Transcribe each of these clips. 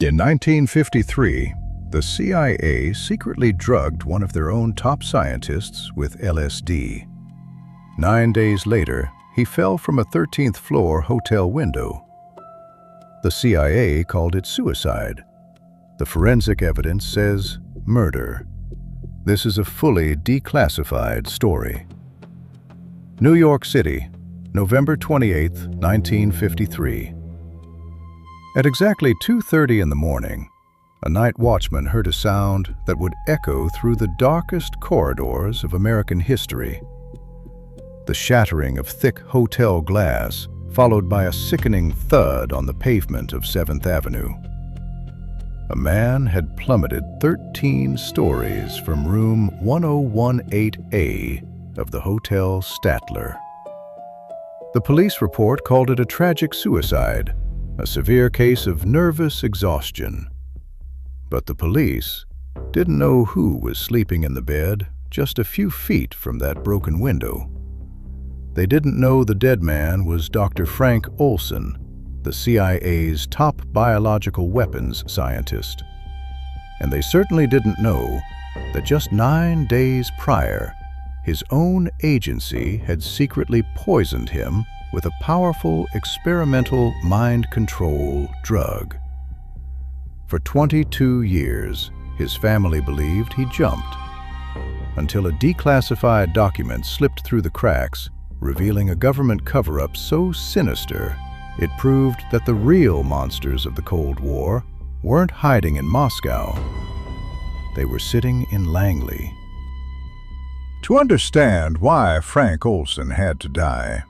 In 1953, the CIA secretly drugged one of their own top scientists with LSD. 9 days later, he fell from a 13th floor hotel window. The CIA called it suicide. The forensic evidence says murder. This is a fully declassified story. New York City, November 28, 1953. At exactly 2:30 in the morning, a night watchman heard a sound that would echo through the darkest corridors of American history. The shattering of thick hotel glass, followed by a sickening thud on the pavement of 7th Avenue. A man had plummeted 13 stories from room 1018A of the Hotel Statler. The police report called it a tragic suicide, a severe case of nervous exhaustion. But the police didn't know who was sleeping in the bed just a few feet from that broken window. They didn't know the dead man was Dr. Frank Olson, the CIA's top biological weapons scientist. And they certainly didn't know that just 9 days prior, his own agency had secretly poisoned him with a powerful experimental mind control drug. For 22 years, his family believed he jumped, until a declassified document slipped through the cracks, revealing a government cover-up so sinister it proved that the real monsters of the Cold War weren't hiding in Moscow. They were sitting in Langley. To understand why Frank Olson had to die,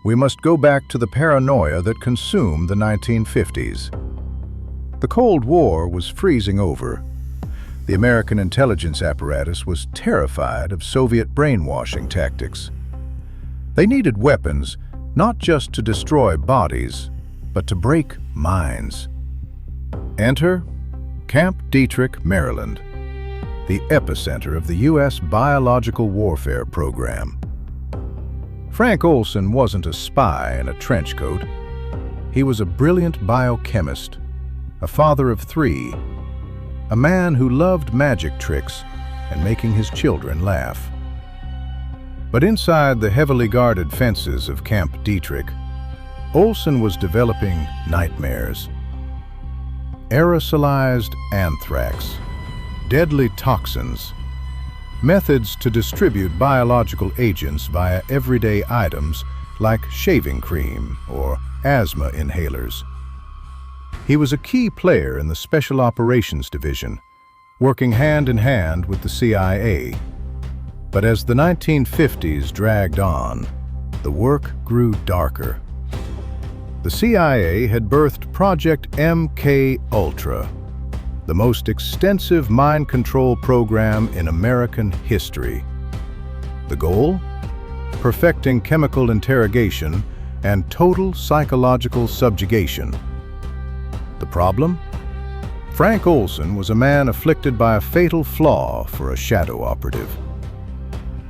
we must go back to the paranoia that consumed the 1950s. The Cold War was freezing over. The American intelligence apparatus was terrified of Soviet brainwashing tactics. They needed weapons not just to destroy bodies, but to break minds. Enter Camp Detrick, Maryland, the epicenter of the U.S. biological warfare program. Frank Olson wasn't a spy in a trench coat. He was a brilliant biochemist, a father of 3, a man who loved magic tricks and making his children laugh. But inside the heavily guarded fences of Camp Detrick, Olson was developing nightmares. Aerosolized anthrax, deadly toxins, methods to distribute biological agents via everyday items like shaving cream or asthma inhalers. He was a key player in the Special Operations Division, working hand in hand with the CIA. But as the 1950s dragged on, the work grew darker. The CIA had birthed Project MK Ultra, the most extensive mind control program in American history. The goal? Perfecting chemical interrogation and total psychological subjugation. The problem? Frank Olson was a man afflicted by a fatal flaw for a shadow operative.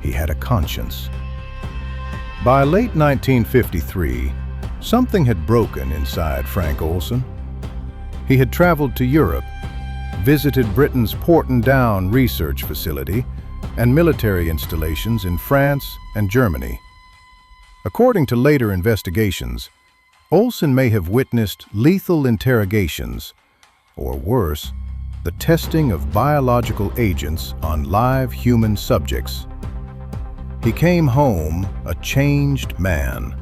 He had a conscience. By late 1953, something had broken inside Frank Olson. He had traveled to Europe, visited Britain's Porton Down research facility and military installations in France and Germany. According to later investigations, Olson may have witnessed lethal interrogations, or worse, the testing of biological agents on live human subjects. He came home a changed man.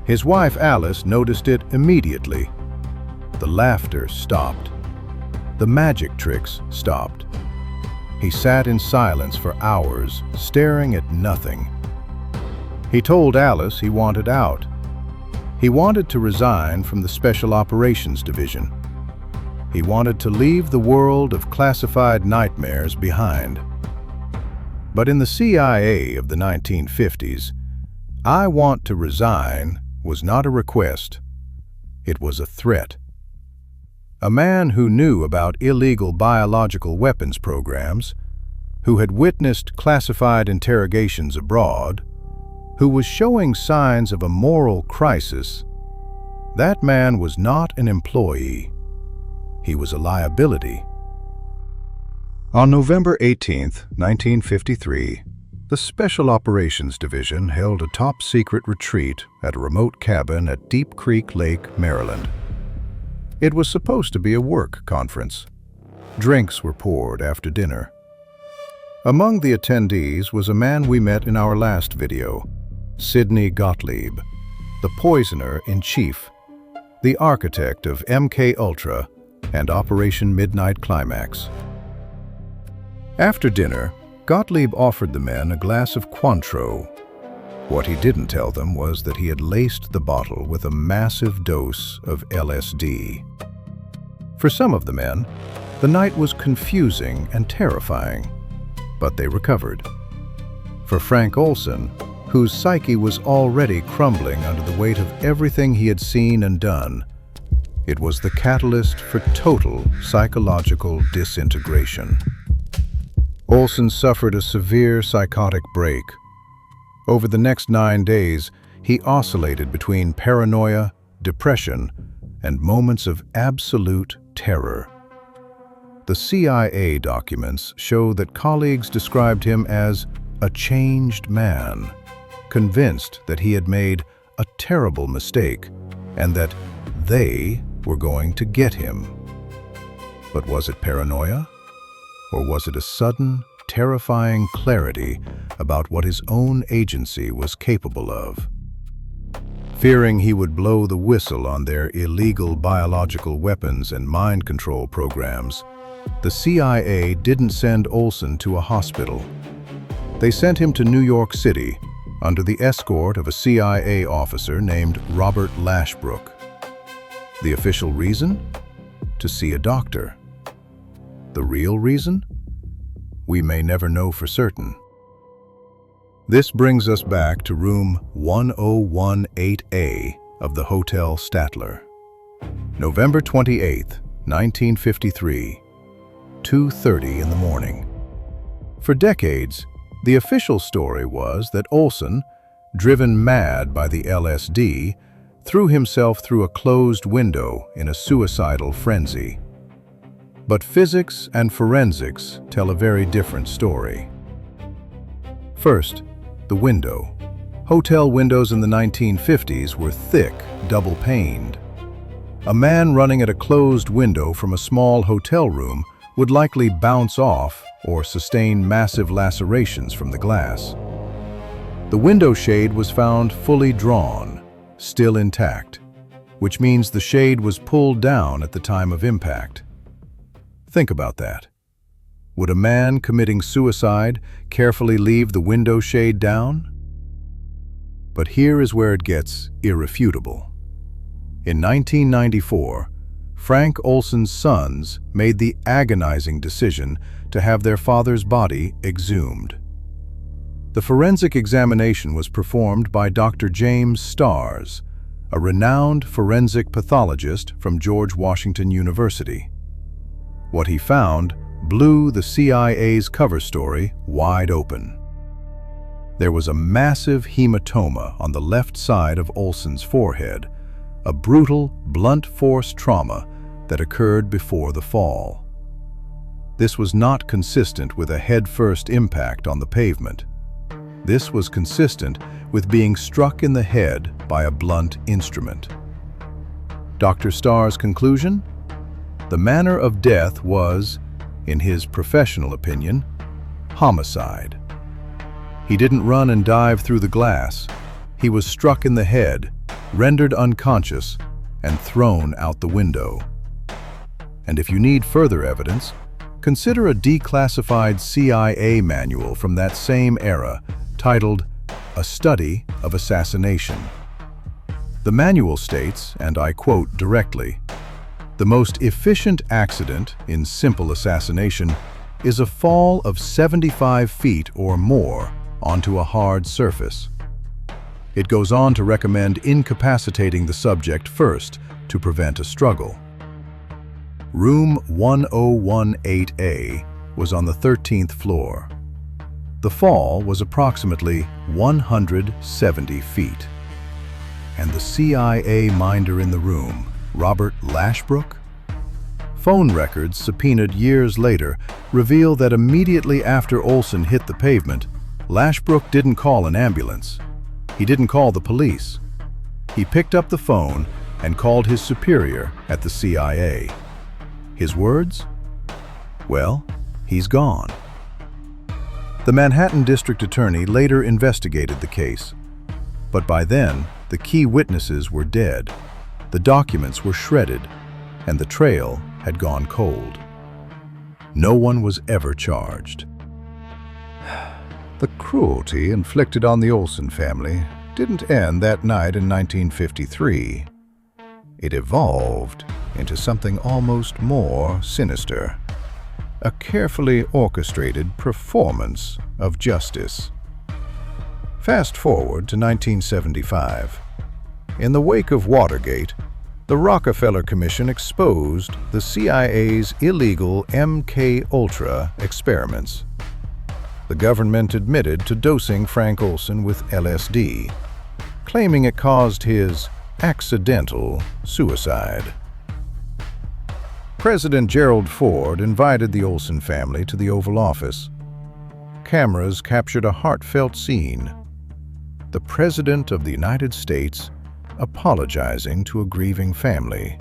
His wife Alice noticed it immediately. The laughter stopped. The magic tricks stopped. He sat in silence for hours, staring at nothing. He told Alice he wanted out. He wanted to resign from the Special Operations Division. He wanted to leave the world of classified nightmares behind. But in the CIA of the 1950s, "I want to resign" was not a request. It was a threat. A man who knew about illegal biological weapons programs, who had witnessed classified interrogations abroad, who was showing signs of a moral crisis, that man was not an employee. he was a liability. On November 18, 1953, the Special Operations Division held a top-secret retreat at a remote cabin at Deep Creek Lake, Maryland. It was supposed to be a work conference. Drinks were poured after dinner. Among the attendees was a man we met in our last video, Sidney Gottlieb, the poisoner-in-chief, the architect of MK-Ultra and Operation Midnight Climax. After dinner, Gottlieb offered the men a glass of Cointreau. What he didn't tell them was that he had laced the bottle with a massive dose of LSD. For some of the men, the night was confusing and terrifying, but they recovered. For Frank Olson, whose psyche was already crumbling under the weight of everything he had seen and done, it was the catalyst for total psychological disintegration. Olson suffered a severe psychotic break. Over the next 9 days, he oscillated between paranoia, depression, and moments of absolute terror. The CIA documents show that colleagues described him as a changed man, convinced that he had made a terrible mistake and that they were going to get him. But was it paranoia? Or was it a sudden, terrifying clarity about what his own agency was capable of? Fearing he would blow the whistle on their illegal biological weapons and mind control programs, the CIA didn't send Olson to a hospital. They sent him to New York City under the escort of a CIA officer named Robert Lashbrook. The official reason? To see a doctor. The real reason? We may never know for certain. This brings us back to room 1018A of the Hotel Statler. November 28, 1953, 2:30 in the morning. For decades, the official story was that Olson, driven mad by the LSD, threw himself through a closed window in a suicidal frenzy. But physics and forensics tell a very different story. First, the window. Hotel windows in the 1950s were thick, double-paned. A man running at a closed window from a small hotel room would likely bounce off or sustain massive lacerations from the glass. The window shade was found fully drawn, still intact, which means the shade was pulled down at the time of impact. Think about that. Would a man committing suicide carefully leave the window shade down? But here is where it gets irrefutable. In 1994, Frank Olson's sons made the agonizing decision to have their father's body exhumed. The forensic examination was performed by Dr. James Starrs, a renowned forensic pathologist from George Washington University. What he found blew the CIA's cover story wide open. There was a massive hematoma on the left side of Olson's forehead, a brutal, blunt force trauma that occurred before the fall. This was not consistent with a head-first impact on the pavement. This was consistent with being struck in the head by a blunt instrument. Dr. Starr's conclusion? The manner of death was, in his professional opinion, homicide. He didn't run and dive through the glass. He was struck in the head, rendered unconscious, and thrown out the window. And if you need further evidence, consider a declassified CIA manual from that same era titled A Study of Assassination. The manual states, and I quote directly, "The most efficient accident in simple assassination is a fall of 75 feet or more onto a hard surface." It goes on to recommend incapacitating the subject first to prevent a struggle. Room 1018A was on the 13th floor. The fall was approximately 170 feet. And the CIA minder in the room, Robert Lashbrook? Phone records subpoenaed years later reveal that immediately after Olson hit the pavement, Lashbrook didn't call an ambulance. He didn't call the police. He picked up the phone and called his superior at the CIA. His words? Well, he's gone. The Manhattan District Attorney later investigated the case. But by then, the key witnesses were dead, the documents were shredded, and the trail had gone cold. No one was ever charged. The cruelty inflicted on the Olson family didn't end that night in 1953. It evolved into something almost more sinister. A carefully orchestrated performance of justice. Fast forward to 1975. In the wake of Watergate, the Rockefeller Commission exposed the CIA's illegal MK-Ultra experiments. The government admitted to dosing Frank Olson with LSD, claiming it caused his accidental suicide. President Gerald Ford invited the Olson family to the Oval Office. Cameras captured a heartfelt scene. The President of the United States apologizing to a grieving family.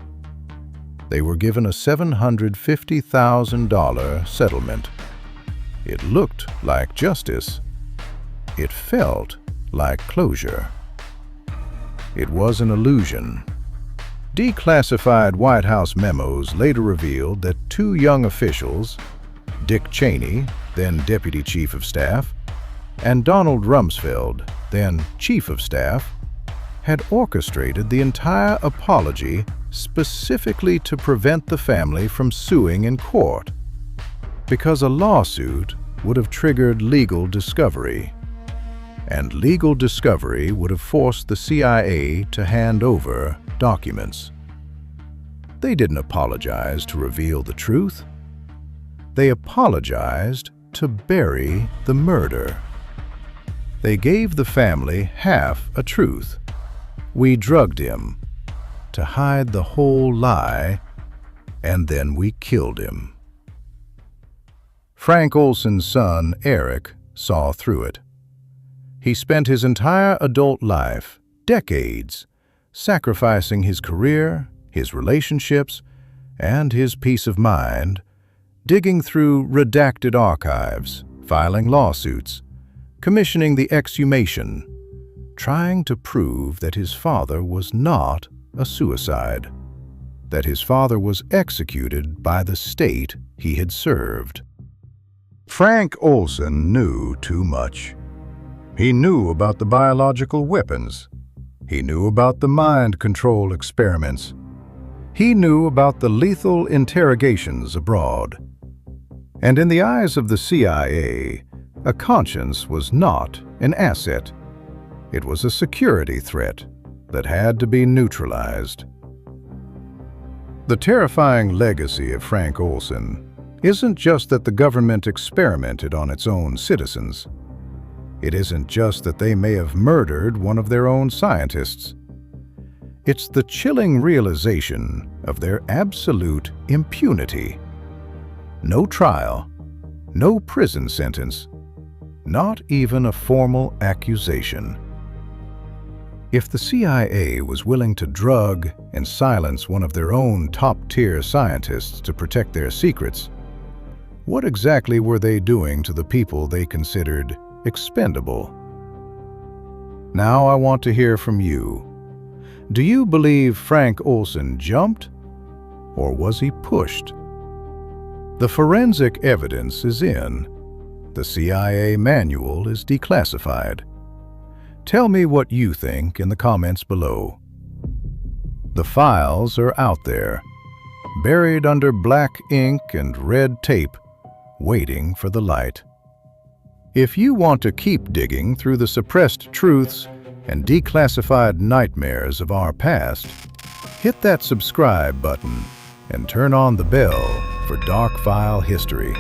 They were given a $750,000 settlement. It looked like justice. It felt like closure. It was an illusion. Declassified White House memos later revealed that two young officials, Dick Cheney, then Deputy Chief of Staff, and Donald Rumsfeld, then Chief of Staff, had orchestrated the entire apology specifically to prevent the family from suing in court, because a lawsuit would have triggered legal discovery, and legal discovery would have forced the CIA to hand over documents. They didn't apologize to reveal the truth. They apologized to bury the murder. They gave the family half a truth. We drugged him, to hide the whole lie, and then we killed him. Frank Olson's son, Eric, saw through it. He spent his entire adult life, decades, sacrificing his career, his relationships, and his peace of mind, digging through redacted archives, filing lawsuits, commissioning the exhumation, trying to prove that his father was not a suicide, that his father was executed by the state he had served. Frank Olson knew too much. He knew about the biological weapons. He knew about the mind control experiments. He knew about the lethal interrogations abroad. And in the eyes of the CIA, a conscience was not an asset. It was a security threat that had to be neutralized. The terrifying legacy of Frank Olson isn't just that the government experimented on its own citizens. It isn't just that they may have murdered one of their own scientists. It's the chilling realization of their absolute impunity. No trial, no prison sentence, not even a formal accusation. If the CIA was willing to drug and silence one of their own top-tier scientists to protect their secrets, what exactly were they doing to the people they considered expendable? Now I want to hear from you. Do you believe Frank Olson jumped, or was he pushed? The forensic evidence is in. The CIA manual is declassified. Tell me what you think in the comments below. The files are out there, buried under black ink and red tape, waiting for the light. If you want to keep digging through the suppressed truths and declassified nightmares of our past, hit that subscribe button and turn on the bell for Darkfile History.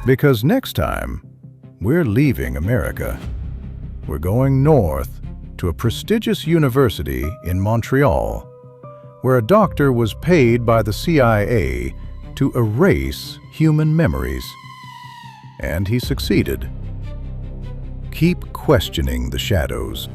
Because next time, we're leaving America. We're going north to a prestigious university in Montreal, where a doctor was paid by the CIA to erase human memories. And he succeeded. Keep questioning the shadows.